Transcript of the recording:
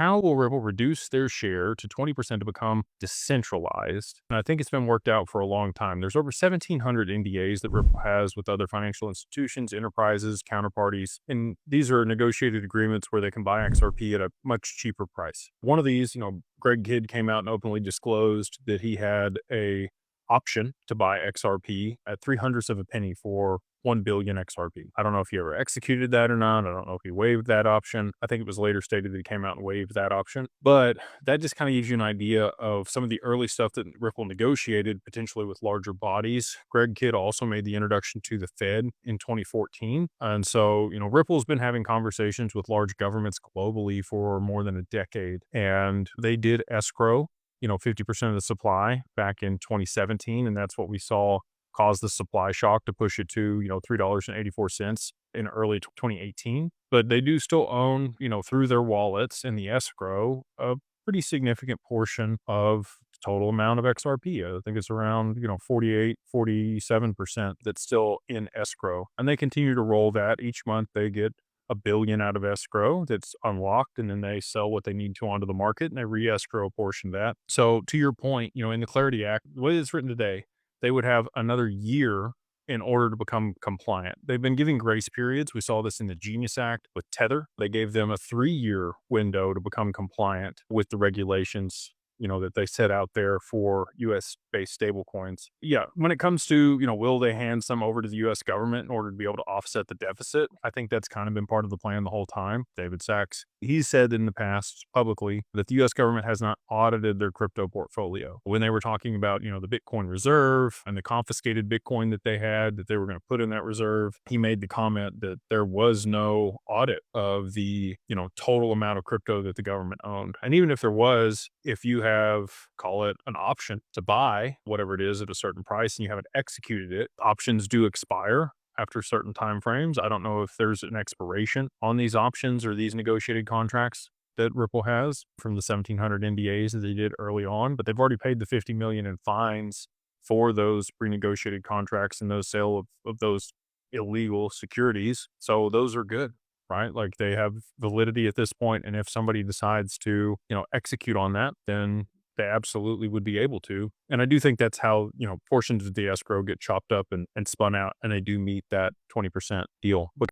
How will Ripple reduce their share to 20% to become decentralized? And I think it's been worked out for a long time. There's over 1,700 NDAs that Ripple has with other financial institutions, enterprises, counterparties. And these are negotiated agreements where they can buy XRP at a much cheaper price. One of these, Greg Kidd came out and openly disclosed that he had a option to buy XRP at 300ths of a penny for 1 billion XRP. I don't know if he ever executed that or not. I don't know if he waived that option. I think it was later stated that he came out and waived that option. But that just kind of gives you an idea of some of the early stuff that Ripple negotiated potentially with larger bodies. Greg Kidd also made the introduction to the Fed in 2014. And so, Ripple's been having conversations with large governments globally for more than a decade. And they did escrow 50% of the supply back in 2017. And that's what we saw cause the supply shock to push it to, $3.84 in early 2018. But they do still own, through their wallets in the escrow, a pretty significant portion of the total amount of XRP. I think it's around, 48, 47% that's still in escrow. And they continue to roll that. Each month they get a billion out of escrow that's unlocked, and then they sell what they need to onto the market and they re-escrow a portion of that. So to your point, in the Clarity Act, the way it's written today, they would have another year in order to become compliant. They've been giving grace periods. We saw this in the Genius Act with Tether. They gave them a 3-year window to become compliant with the regulations, that they set out there for US based stablecoins. Yeah. When it comes to, will they hand some over to the US government in order to be able to offset the deficit? I think that's kind of been part of the plan the whole time. David Sachs, he said in the past publicly that the US government has not audited their crypto portfolio. When they were talking about, the Bitcoin reserve and the confiscated Bitcoin that they had, that they were going to put in that reserve, he made the comment that there was no audit of the, total amount of crypto that the government owned. And even if there was, if you have, call it an option to buy whatever it is at a certain price and you haven't executed it, options do expire after certain time frames. I don't know if there's an expiration on these options or these negotiated contracts that Ripple has from the 1,700 NDAs that they did early on, but they've already paid the 50 million in fines for those pre-negotiated contracts and those sale of those illegal securities. So those are good, right? Like they have validity at this point. And if somebody decides to, execute on that, then they absolutely would be able to. And I do think that's how, portions of the escrow get chopped up and spun out and they do meet that 20% deal. But